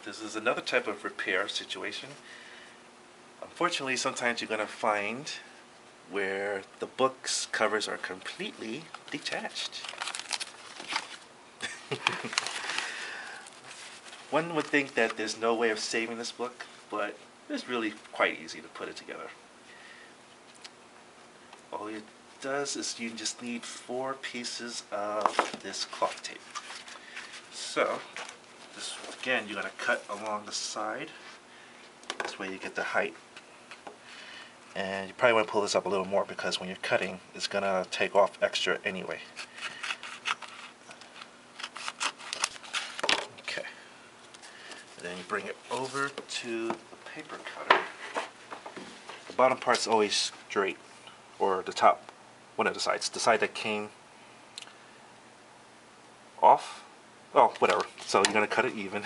This is another type of repair situation. Unfortunately, sometimes you're going to find where the book's covers are completely detached. One would think that there's no way of saving this book, but it's really quite easy to put it together. All it does is you just need 4 pieces of this cloth tape. So, this again, you're going to cut along the side. This way you get the height. And you probably want to pull this up a little more because when you're cutting, it's going to take off extra anyway. Okay. And then you bring it over to the paper cutter. The bottom part's always straight, or the top, one of the sides. The side that came off, oh, whatever. So you're going to cut it even.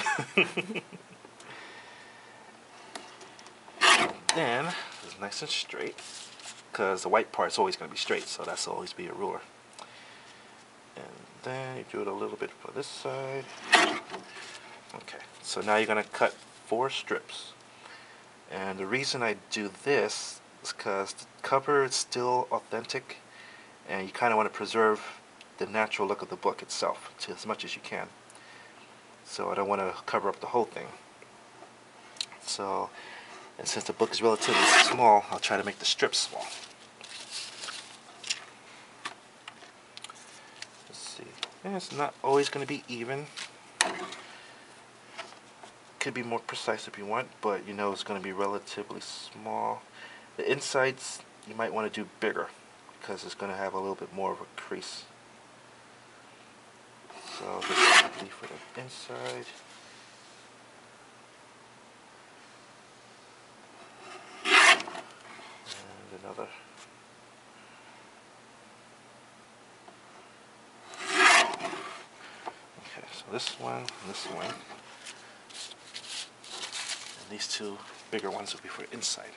Then it's nice and straight, because the white part's always going to be straight, so that's always be a ruler. And then you do it a little bit for this side. Okay, so now you're going to cut 4 strips. And the reason I do this is because the cover is still authentic, and you kind of want to preserve the natural look of the book itself to as much as you can. So I don't want to cover up the whole thing. So, and since the book is relatively small, I'll try to make the strips small. Let's see. And it's not always going to be even. Could be more precise if you want, but you know it's going to be relatively small. The insides you might want to do bigger because it's going to have a little bit more of a crease. So this will be for the inside. And another. Okay, so this one and this one. And these 2 bigger ones will be for inside.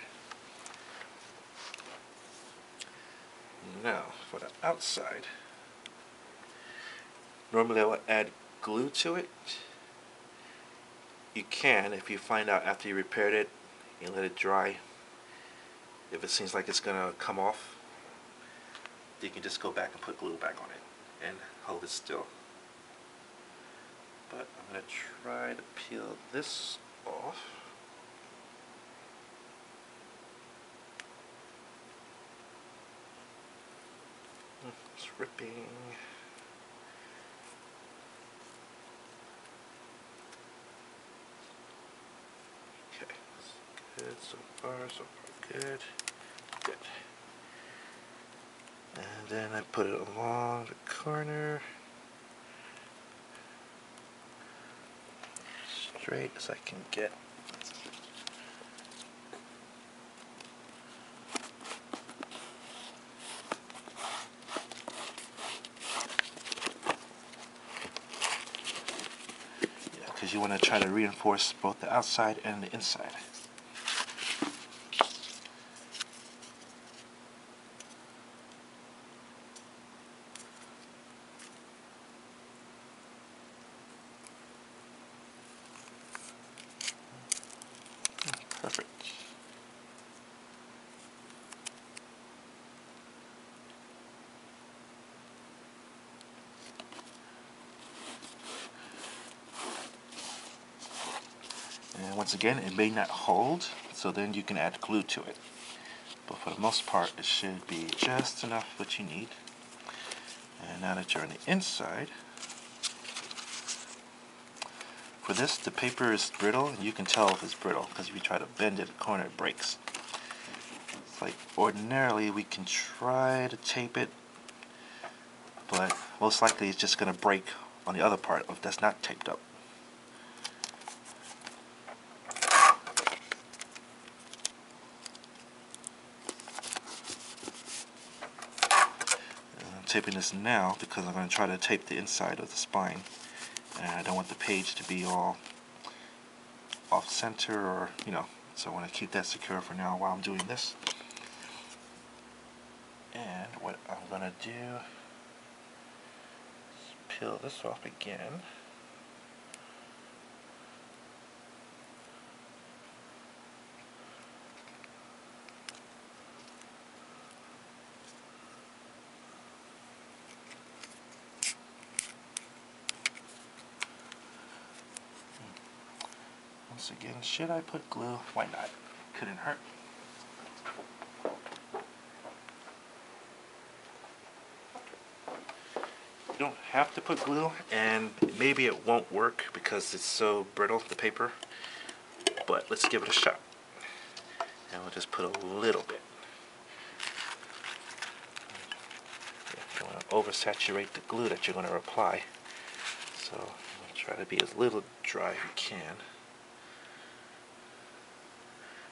Now, for the outside, normally I would add glue to it. You can if you find out after you repaired it, you let it dry. If it seems like it's going to come off, you can just go back and put glue back on it and hold it still. But I'm going to try to peel this off. It's ripping. Okay, that's good so far good. Good. And then I put it along the corner, straight as I can get. Because you want to try to reinforce both the outside and the inside. Perfect. And once again, it may not hold, so then you can add glue to it. But for the most part, it should be just enough what you need. And now that you're on the inside, for this, the paper is brittle, and you can tell if it's brittle because if you try to bend it, the corner it breaks. It's like ordinarily we can try to tape it, but most likely it's just going to break on the other part if that's not taped up. Taping this now because I'm going to try to tape the inside of the spine, and I don't want the page to be all off center, or so I want to keep that secure for now while I'm doing this. And what I'm going to do is peel this off again. Once again, should I put glue? Why not? Couldn't hurt. You don't have to put glue, and maybe it won't work because it's so brittle, the paper, but let's give it a shot. And we'll just put a little bit. You don't want to oversaturate the glue that you're going to apply, so try to be as little dry as you can.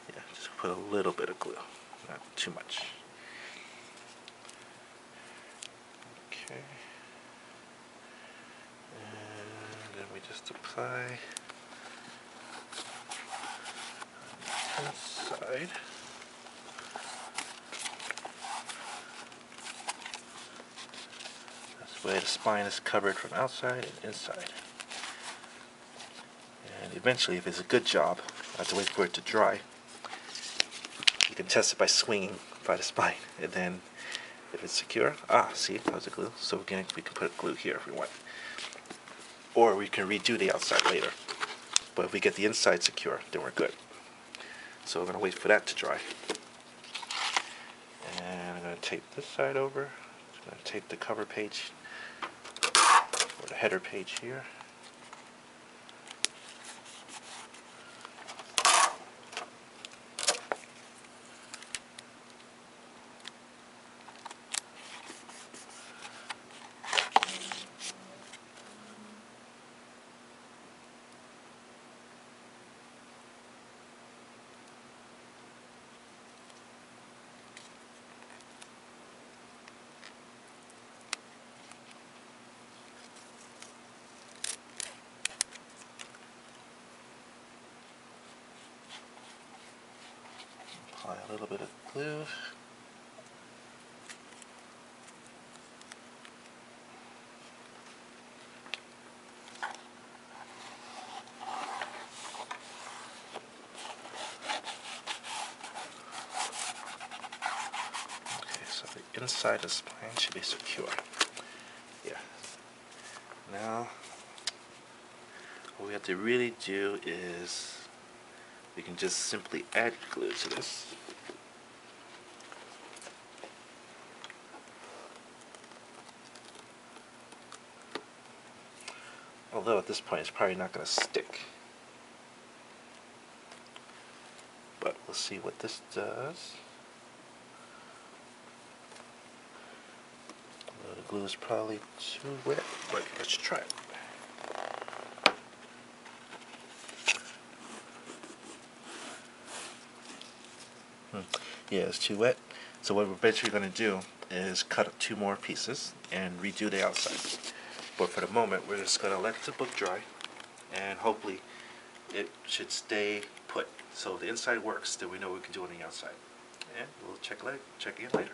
Yeah, just put a little bit of glue, not too much. Okay. And then we just apply on the side. This way the spine is covered from outside and inside. And eventually, if it's a good job, I have to wait for it to dry. You can test it by swinging by the spine, and then if it's secure, see, that was the glue. So again, we can put glue here if we want, or we can redo the outside later. But if we get the inside secure, then we're good. So we're going to wait for that to dry. And I'm going to tape this side over. I'm going to tape the cover page, or the header page here. Apply a little bit of glue. Okay, so the inside of the spine should be secure. Yeah. Now, what we have to really do is we can just simply add glue to this. Although at this point it's probably not going to stick. But we'll see what this does. The glue is probably too wet, but let's try it. Yeah, it's too wet. So what we're basically going to do is cut up 2 more pieces and redo the outside. But for the moment, we're just going to let the book dry, and hopefully it should stay put. So if the inside works, then we know what we can do on the outside. And we'll check again later.